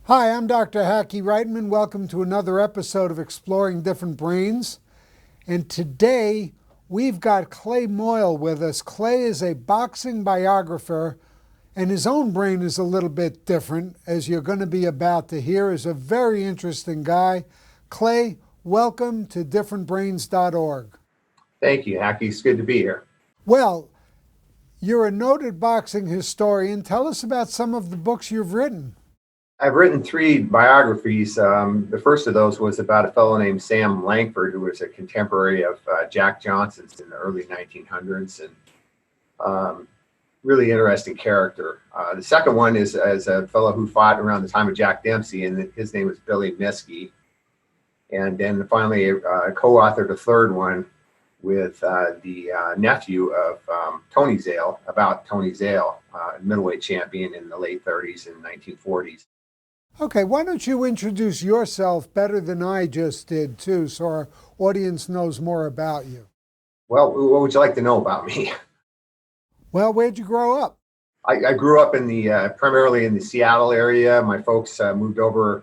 Hi, I'm Dr. Hackie Reitman. Welcome to another episode of Exploring Different Brains. And today we've got Clay Moyle with us. Clay is a boxing biographer, and his own brain is a little bit different, as you're going to be about to hear. He's a very interesting guy. Clay, welcome to differentbrains.org. Thank you, Hackie. It's good to be here. Well, you're a noted boxing historian. Tell us about some of the books you've written. I've written three biographies. The first of those was about a fellow named Sam Langford, who was a contemporary of Jack Johnson's in the early 1900s, and really interesting character. The second one is as a fellow who fought around the time of Jack Dempsey, and his name was Billy Miske. And then finally, co-authored a third one with the nephew of Tony Zale, about Tony Zale, middleweight champion in the late 30s and 1940s. Okay, why don't you introduce yourself better than I just did, too, so our audience knows more about you? Well, what would you like to know about me? Well, where'd you grow up? I grew up in the primarily in the Seattle area. My folks moved over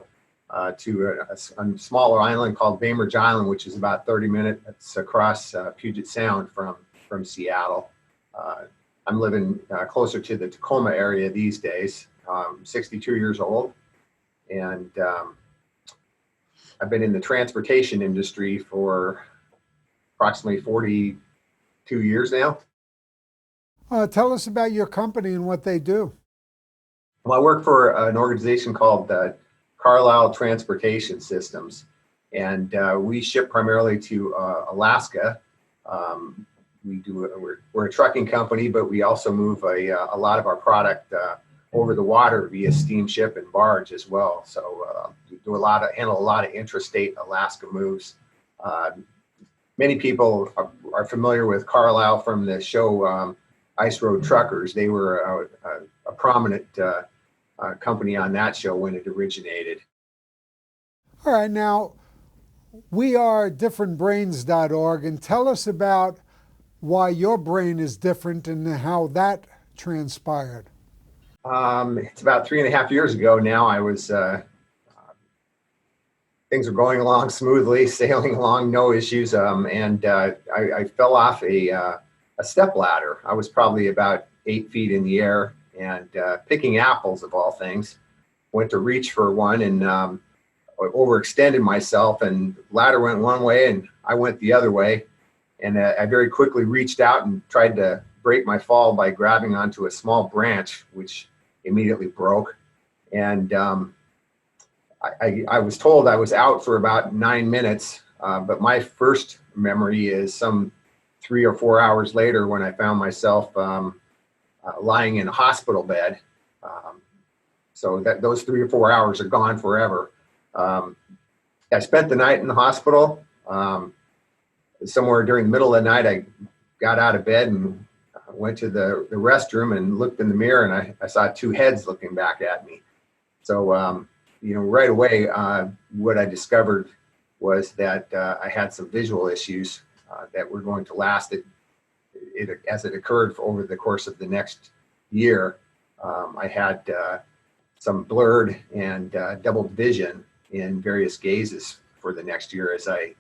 to a smaller island called Bainbridge Island, which is about 30 minutes across Puget Sound from Seattle. I'm living closer to the Tacoma area these days. 62 years old. And I've been in the transportation industry for approximately 42 years now. Tell us about your company and what they do. Well, I work for an organization called Carlile Transportation Systems, and we ship primarily to Alaska. We're a trucking company, but we also move a lot of our product over the water via steamship and barge as well. So we handle a lot of intrastate Alaska moves. Many people are familiar with Carlile from the show Ice Road Truckers. They were a prominent company on that show when it originated. All right, now we are differentbrains.org, and tell us about why your brain is different and how that transpired. It's about 3.5 years ago now. I was things were going along smoothly, sailing along, no issues, and I fell off a step ladder. I was probably about 8 feet in the air, and picking apples of all things. Went to reach for one and overextended myself, and ladder went one way and I went the other way, and I very quickly reached out and tried to break my fall by grabbing onto a small branch, which immediately broke. And I was told I was out for about 9 minutes, but my first memory is some 3 or 4 hours later when I found myself lying in a hospital bed. So that those 3 or 4 hours are gone forever. I spent the night in the hospital. Somewhere during the middle of the night, I got out of bed and went to the restroom and looked in the mirror, and I saw two heads looking back at me. So, right away, what I discovered was that I had some visual issues that were going to last as it occurred over the course of the next year. I had some blurred and doubled vision in various gazes for the next year as I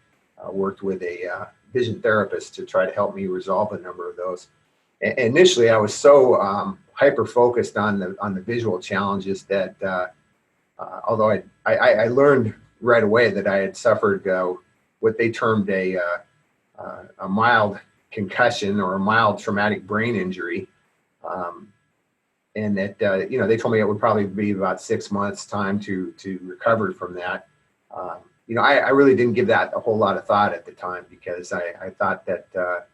worked with a vision therapist to try to help me resolve a number of those. Initially, I was so hyper focused on the visual challenges that although I learned right away that I had suffered what they termed a mild concussion or a mild traumatic brain injury, and that they told me it would probably be about 6 months time to recover from that. I really didn't give that a whole lot of thought at the time, because I thought that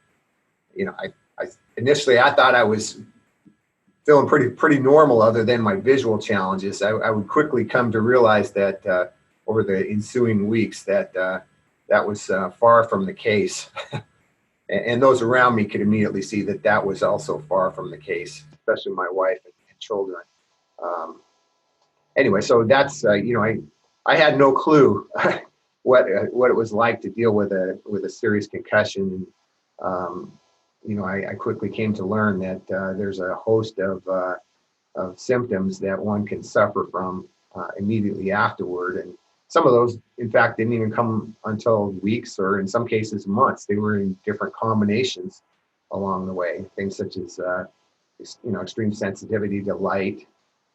initially I thought I was feeling pretty normal other than my visual challenges. I would quickly come to realize that over the ensuing weeks that was far from the case. And those around me could immediately see that was also far from the case, especially my wife and children. Anyway, so that's I had no clue what it was like to deal with a serious concussion. I quickly came to learn that there's a host of symptoms that one can suffer from immediately afterward. And some of those, in fact, didn't even come until weeks or in some cases months. They were in different combinations along the way. Things such as, extreme sensitivity to light.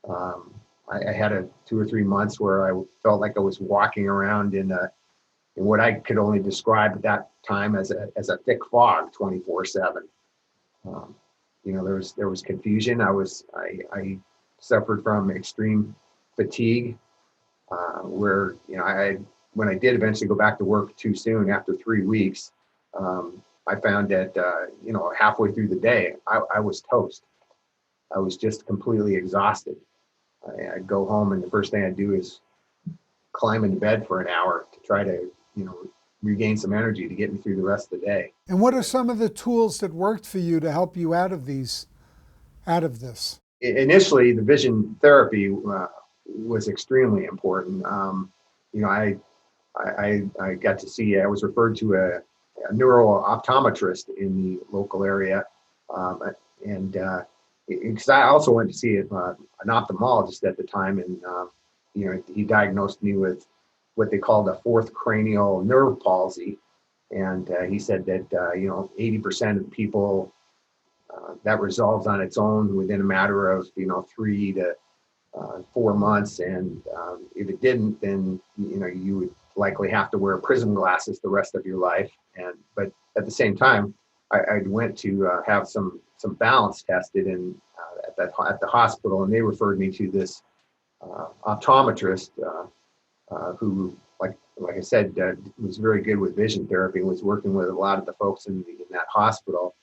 I had 2 or 3 months where I felt like I was walking around in what I could only describe at that time as a thick fog 24/7. There was confusion. I suffered from extreme fatigue, where when I did eventually go back to work too soon after 3 weeks, I found that halfway through the day I was toast. I was just completely exhausted. I'd go home and the first thing I'd do is climb into bed for an hour to try to regain some energy to get me through the rest of the day. And what are some of the tools that worked for you to help you out of this? Initially, the vision therapy was extremely important. I got to see, I was referred to a neuro-optometrist in the local area. Because I also went to see an ophthalmologist at the time, and he diagnosed me with what they called a fourth cranial nerve palsy, and he said that 80% of the people that resolves on its own within a matter of 3 to 4 months, and if it didn't, then you would likely have to wear prism glasses the rest of your life. But at the same time, I went to have some balance tested at the hospital, and they referred me to this optometrist who, like I said, was very good with vision therapy and was working with a lot of the folks in that hospital.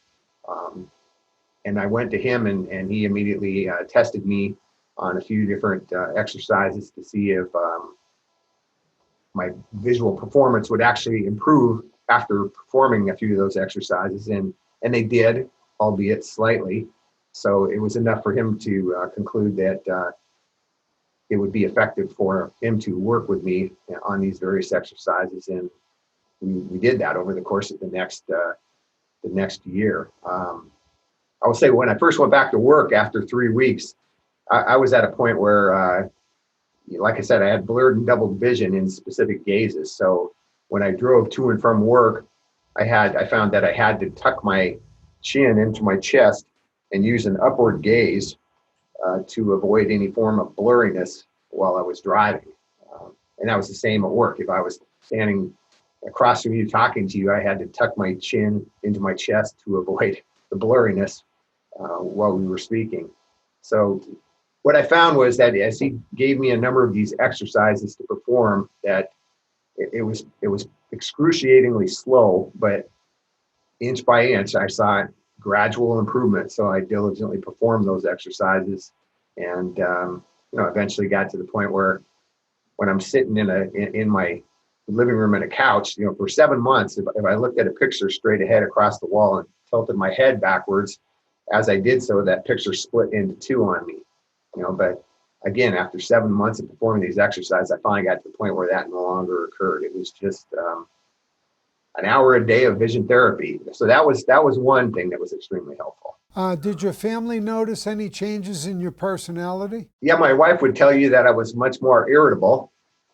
And I went to him, and he immediately tested me on a few different exercises to see if my visual performance would actually improve after performing a few of those exercises, and they did, albeit slightly. So it was enough for him to conclude that it would be effective for him to work with me on these various exercises, and we did that over the course of the next year. I will say, when I first went back to work after 3 weeks, I was at a point where, like I said, I had blurred and doubled vision in specific gazes. So when I drove to and from work, I found that I had to tuck my chin into my chest and use an upward gaze to avoid any form of blurriness while I was driving. And that was the same at work. If I was standing across from you talking to you, I had to tuck my chin into my chest to avoid the blurriness while we were speaking. So what I found was that as he gave me a number of these exercises to perform, that it was excruciatingly slow, but inch by inch, I saw gradual improvement. So I diligently performed those exercises, and eventually got to the point where, when I'm sitting in my living room in a couch, for 7 months, if I looked at a picture straight ahead across the wall and tilted my head backwards, as I did so, that picture split into two on me. But again, after 7 months of performing these exercises, I finally got to the point where that no longer occurred. It was just an hour a day of vision therapy. So that was one thing that was extremely helpful. Did your family notice any changes in your personality? Yeah, my wife would tell you that I was much more irritable.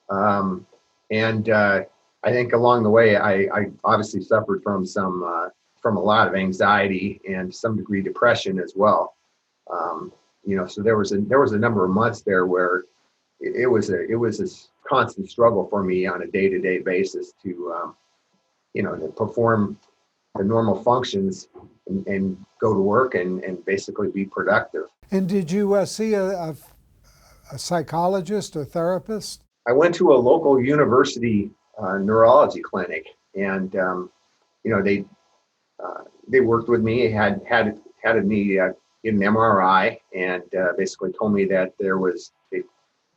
And I think along the way, I obviously suffered from a lot of anxiety and some degree depression as well. So there was a number of months there where it was a constant struggle for me on a day-to-day basis to perform the normal functions and go to work and basically be productive. And did you see a psychologist or therapist? I went to a local university neurology clinic, and they worked with me, had me get an MRI, and basically told me that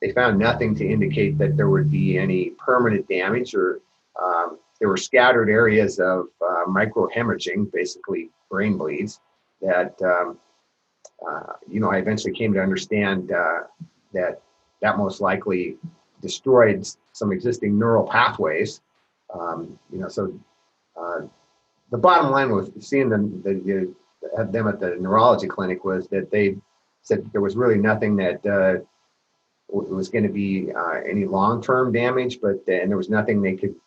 they found nothing to indicate that there would be any permanent damage, or there were scattered areas of microhemorrhaging, basically brain bleeds, that I eventually came to understand that most likely destroyed some existing neural pathways. So the bottom line with seeing them at the neurology clinic was that they said there was really nothing that was going to be any long-term damage, but then there was nothing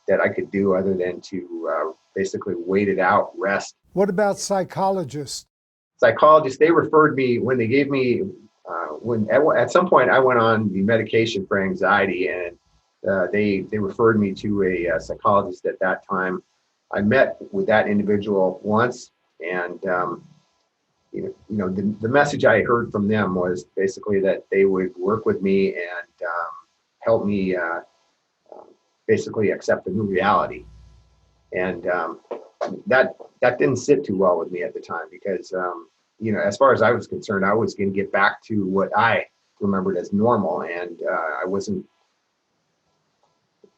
that I could do other than to basically wait it out, rest. What about psychologists? Psychologists, they referred me when they gave me at some point I went on the medication for anxiety, and they referred me to a psychologist at that time. I met with that individual once, and the message I heard from them was basically that they would work with me and help me basically accept the new reality. And that didn't sit too well with me at the time because, as far as I was concerned, I was going to get back to what I remembered as normal. And I wasn't,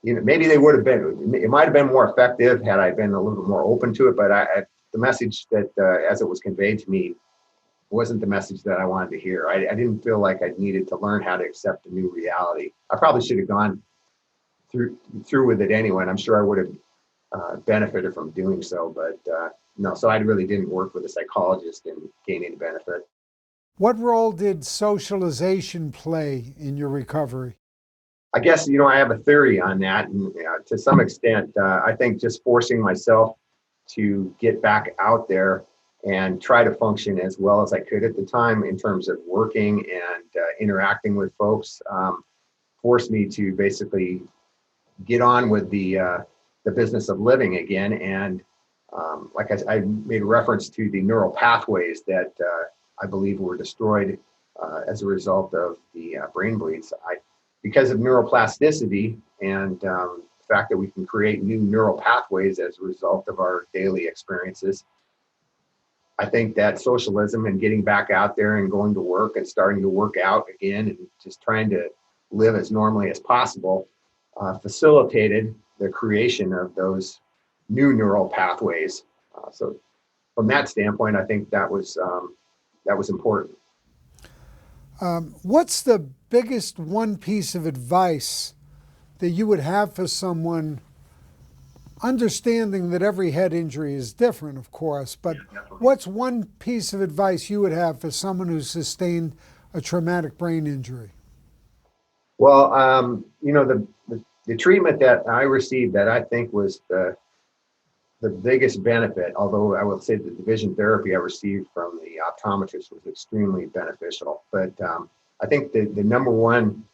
maybe they would have been, it might have been more effective had I been a little bit more open to it. But the message that, as it was conveyed to me, wasn't the message that I wanted to hear. I didn't feel like I needed to learn how to accept the new reality. I probably should have gone through with it anyway. And I'm sure I would have benefited from doing so, but no, so I really didn't work with a psychologist in gaining benefit. What role did socialization play in your recovery? I guess, I have a theory on that. And to some extent, I think just forcing myself to get back out there and try to function as well as I could at the time in terms of working and interacting with folks forced me to basically get on with the business of living again. And like I made reference to the neural pathways that I believe were destroyed as a result of the brain bleeds. Because of neuroplasticity and the fact that we can create new neural pathways as a result of our daily experiences, I think that socialism and getting back out there and going to work and starting to work out again and just trying to live as normally as possible facilitated the creation of those new neural pathways. So from that standpoint, I think that was important. What's the biggest one piece of advice that you would have for someone, understanding that every head injury is different, of course, but what's one piece of advice you would have for someone who's sustained a traumatic brain injury? Well, the treatment that I received that I think was the biggest benefit, although I will say the division therapy I received from the optometrist was extremely beneficial. But I think the number one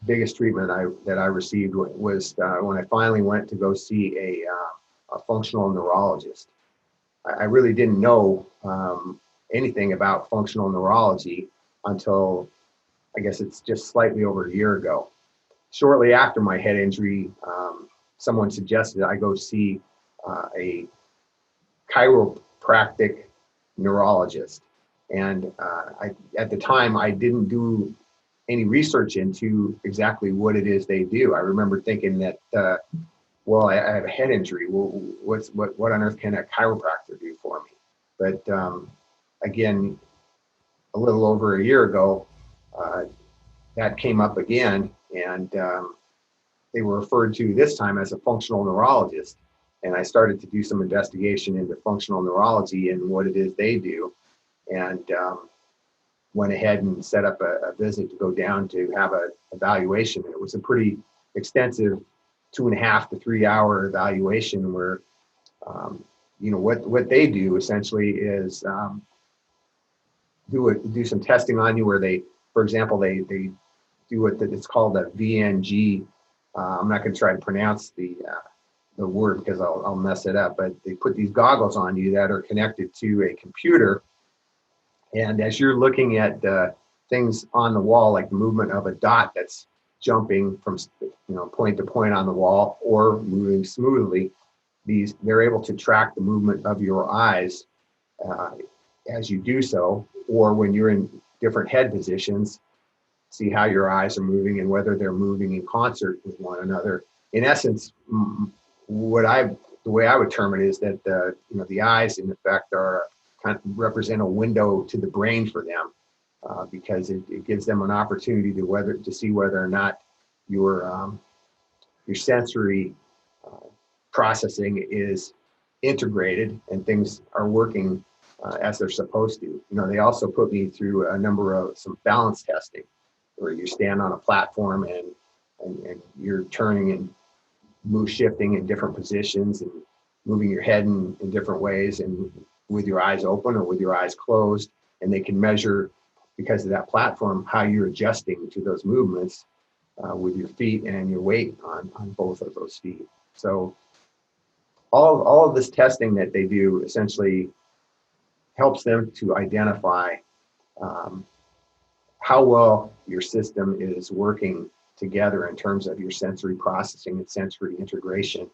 biggest treatment that I received was when I finally went to go see a functional neurologist. I really didn't know anything about functional neurology until I guess it's just slightly over a year ago. Shortly after my head injury, someone suggested I go see a chiropractic neurologist. And at the time, I didn't do any research into exactly what it is they do. I remember thinking that, I have a head injury. Well, what on earth can a chiropractor do for me? But again, a little over a year ago, that came up again, and they were referred to this time as a functional neurologist. And I started to do some investigation into functional neurology and what it is they do, and went ahead and set up a visit to go down to have an evaluation. It was a pretty extensive 2.5 to 3 hour evaluation where, what they do essentially is do some testing on you where they, for example, they do what it's called a VNG. I'm not going to try to pronounce the word because I'll mess it up, but they put these goggles on you that are connected to a computer. And as you're looking at things on the wall, like the movement of a dot that's jumping from point to point on the wall or moving smoothly, they're able to track the movement of your eyes as you do so, or when you're in different head positions, see how your eyes are moving and whether they're moving in concert with one another. In essence, the way I would term it is that the eyes, in effect, are kind of represent a window to the brain for them, because it gives them an opportunity to see whether or not your sensory processing is integrated and things are working as they're supposed to. They also put me through a number of some balance testing. where you stand on a platform and you're turning and shifting in different positions and moving your head in different ways and with your eyes open or with your eyes closed. And they can measure, because of that platform, how you're adjusting to those movements with your feet and your weight on both of those feet. So all of this testing that they do essentially helps them to identify how well your system is working together in terms of your sensory processing and sensory integration.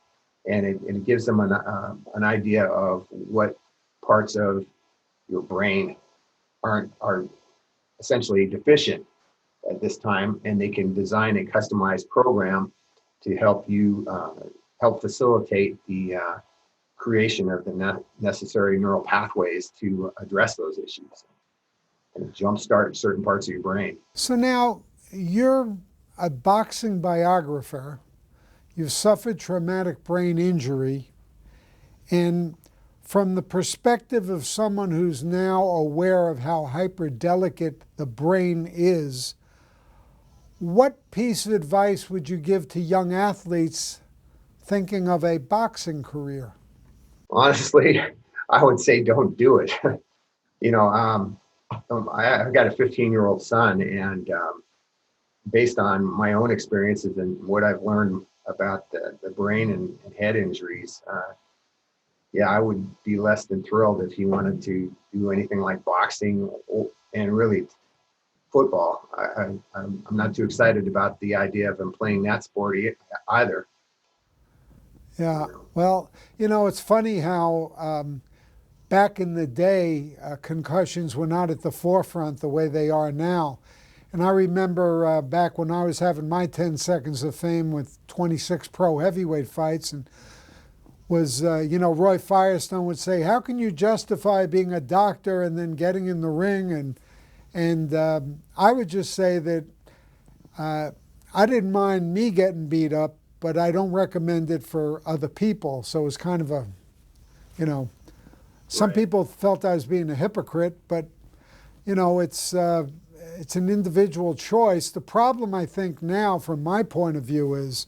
And it gives them an idea of what parts of your brain are essentially deficient at this time, and they can design a customized program to help you help facilitate the creation of the necessary neural pathways to address those issues and jumpstart certain parts of your brain. So now you're a boxing biographer. You've suffered traumatic brain injury, and from the perspective of someone who's now aware of how hyperdelicate the brain is, what piece of advice would you give to young athletes thinking of a boxing career? Honestly, I would say don't do it. I've got a 15-year-old son, and based on my own experiences and what I've learned about the brain and head injuries, I would be less than thrilled if he wanted to do anything like boxing and really football. I'm not too excited about the idea of him playing that sport either. Yeah, well, it's funny how back in the day, concussions were not at the forefront the way they are now. And I remember back when I was having my 10 seconds of fame with 26 pro heavyweight fights, and was, Roy Firestone would say, how can you justify being a doctor and then getting in the ring? And I would just say that I didn't mind me getting beat up, but I don't recommend it for other people. So it was kind of a, some Right. people felt I was being a hypocrite, but, it's an individual choice. The problem, I think, now, from my point of view, is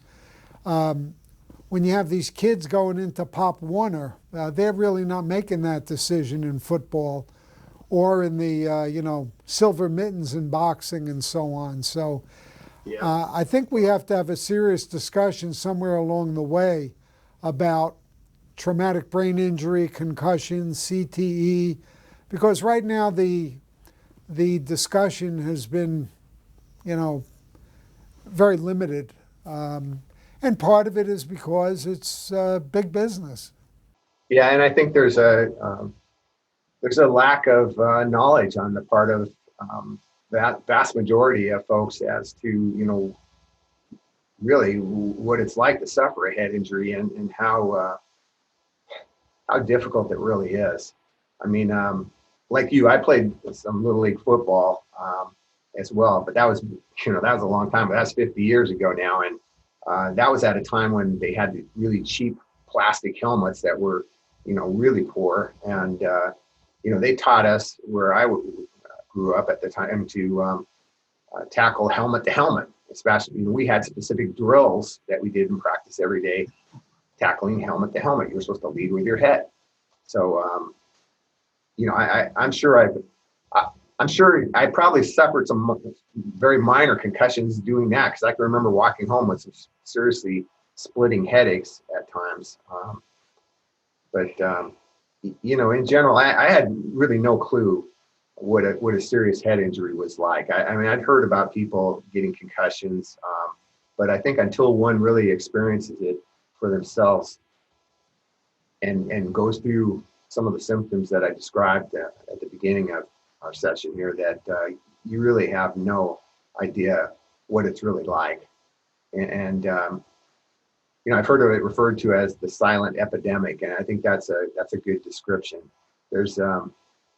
when you have these kids going into Pop Warner, they're really not making that decision in football or in the, silver mittens in boxing and so on. So I think we have to have a serious discussion somewhere along the way about traumatic brain injury, concussions, CTE, because right now the discussion has been, very limited. And part of it is because it's big business. Yeah, and I think there's a lack of knowledge on the part of that vast majority of folks as to, really what it's like to suffer a head injury and how difficult it really is. I mean, like you, I played some Little League football as well, but that was a long time, but that's 50 years ago now. And that was at a time when they had really cheap plastic helmets that were, really poor. And, they taught us where I grew up at the time to tackle helmet to helmet, especially, we had specific drills that we did in practice every day, tackling helmet to helmet. You were supposed to lead with your head. So, I'm sure I probably suffered some very minor concussions doing that, because I can remember walking home with some seriously splitting headaches at times. But in general, I had really no clue what a serious head injury was like. I mean, I'd heard about people getting concussions, but I think until one really experiences it for themselves and goes through some of the symptoms that I described at the beginning of our session here, that you really have no idea what it's really like. And I've heard of it referred to as the silent epidemic, and I think that's a good description. There's,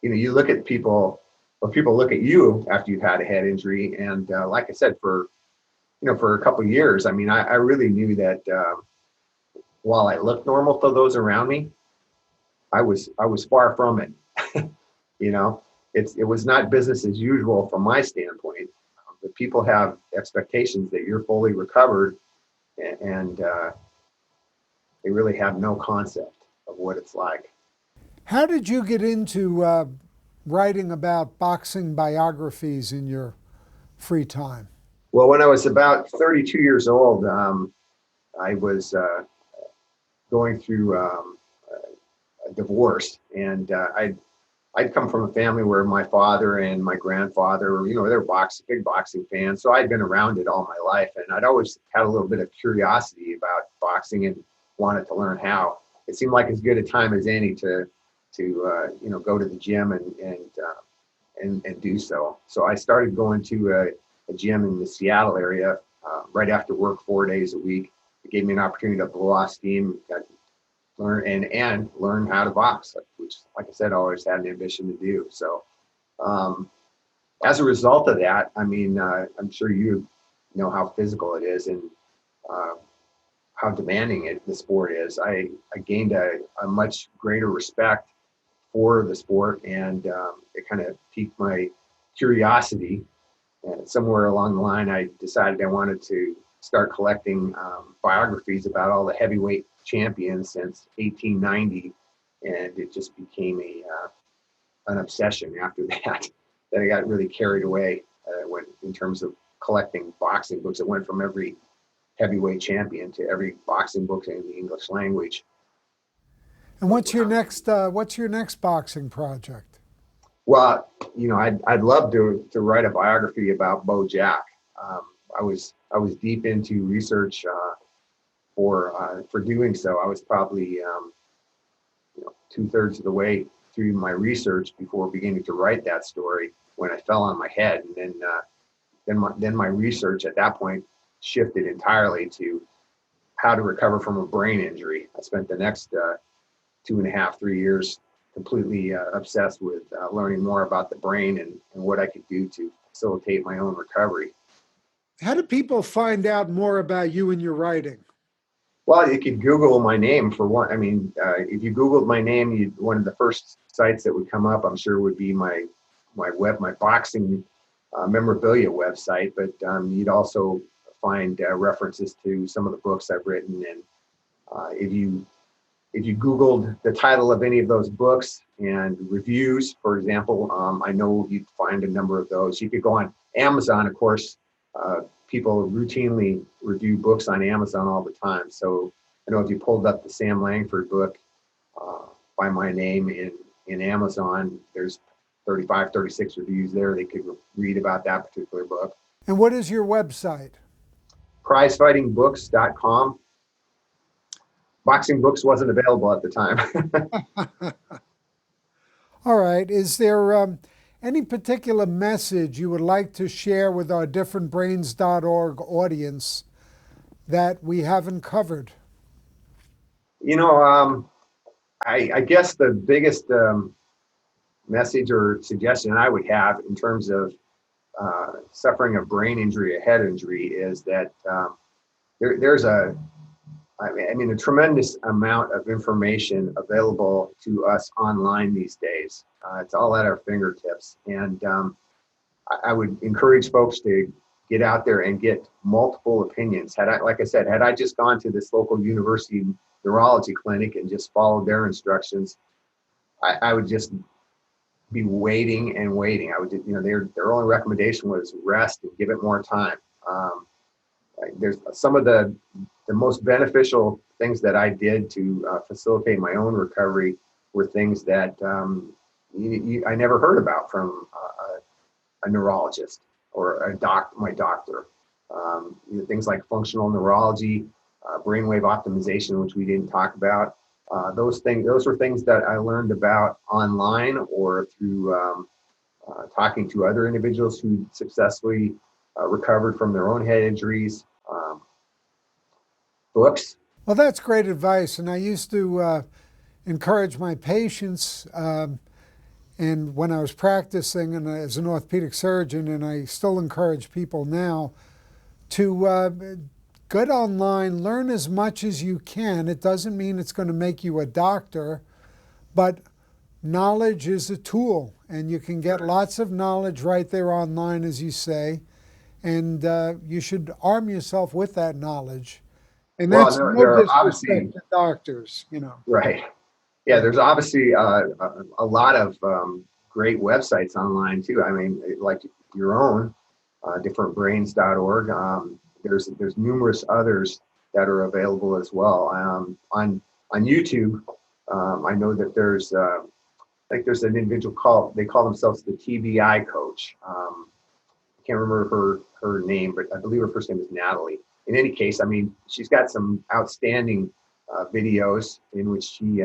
you look at people, or people look at you after you've had a head injury, and like I said, for a couple of years, I mean, I really knew that while I looked normal to those around me, I was far from it. It was not business as usual from my standpoint. the people have expectations that you're fully recovered, and they really have no concept of what it's like. How did you get into writing about boxing biographies in your free time? Well, when I was about 32 years old, I was going through a divorce, and I'd come from a family where my father and my grandfather, they're big boxing fans. So I'd been around it all my life, and I'd always had a little bit of curiosity about boxing and wanted to learn how. It seemed like as good a time as any to go to the gym and do so. So I started going to a gym in the Seattle area right after work 4 days a week. It gave me an opportunity to blow off steam, learn how to box, which, like I said, I always had an ambition to do. So as a result of that, I'm sure you know how physical it is and how demanding the sport is. I gained a much greater respect for the sport, and it kind of piqued my curiosity. And somewhere along the line, I decided I wanted to start collecting biographies about all the heavyweight champions since 1890, and it just became an obsession after that. That I got really carried away in terms of collecting boxing books. It went from every heavyweight champion to every boxing book in the English language. And what's your next boxing project? Well, I'd love to write a biography about Bo Jack. I was deep into research for doing so. I was probably 2/3 of the way through my research before beginning to write that story when I fell on my head, and then my research at that point shifted entirely to how to recover from a brain injury. I spent the next 2.5-3 years completely obsessed with learning more about the brain and what I could do to facilitate my own recovery. How do people find out more about you and your writing? Well, you could Google my name for one. If you Googled my name, one of the first sites that would come up, I'm sure, would be my boxing memorabilia website. But you'd also find references to some of the books I've written. And if you Googled the title of any of those books and reviews, for example, I know you'd find a number of those. You could go on Amazon, of course. People routinely review books on Amazon all the time. So I know if you pulled up the Sam Langford book by my name in Amazon, there's 35, 36 reviews there. They could read about that particular book. And what is your website? prizefightingbooks.com. Boxing books wasn't available at the time. All right. Is there any particular message you would like to share with our differentbrains.org audience that we haven't covered? I guess the biggest message or suggestion I would have in terms of suffering a brain injury, a head injury, is that there's a tremendous amount of information available to us online these days. It's all at our fingertips. And I would encourage folks to get out there and get multiple opinions. Had I just gone to this local university neurology clinic and just followed their instructions, I would just be waiting and waiting. I would, their only recommendation was rest and give it more time. There's some of the most beneficial things that I did to facilitate my own recovery were things that I never heard about from a neurologist or my doctor. Things like functional neurology, brainwave optimization, which we didn't talk about. Those were things that I learned about online or through talking to other individuals who successfully recovered from their own head injuries. Books. Well, that's great advice. And I used to encourage my patients, and when I was practicing and as an orthopedic surgeon, and I still encourage people now, to get online, learn as much as you can. It doesn't mean it's going to make you a doctor, but knowledge is a tool, and you can get lots of knowledge right there online, as you say. and you should arm yourself with that knowledge. And Well, that's no there are obviously, disrespect to doctors, you know. right. Yeah, there's obviously a lot of great websites online too. I mean, like your own, differentbrains.org. There's numerous others that are available as well. On YouTube, I know that there's there's an individual they call themselves the TBI coach. I can't remember her name, but I believe her first name is Natalie. In any case, I mean, she's got some outstanding videos in which she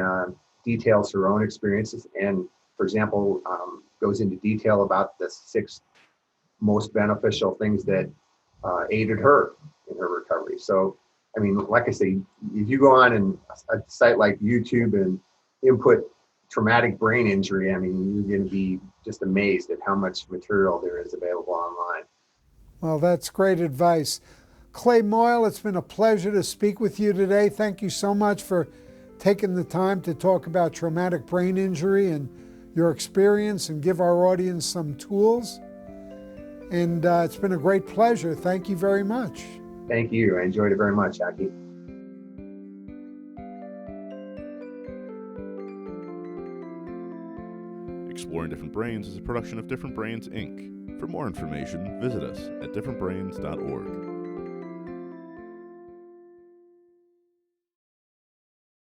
details her own experiences and, for example, goes into detail about the 6 most beneficial things that aided her in her recovery. So, I mean, like I say, if you go on a site like YouTube and input traumatic brain injury, I mean, you're going to be just amazed at how much material there is available online. Well, that's great advice. Clay Moyle, it's been a pleasure to speak with you today. Thank you so much for taking the time to talk about traumatic brain injury and your experience and give our audience some tools. And it's been a great pleasure. Thank you very much. Thank you. I enjoyed it very much, Hackie. Exploring Different Brains is a production of Different Brains, Inc. For more information, visit us at differentbrains.org.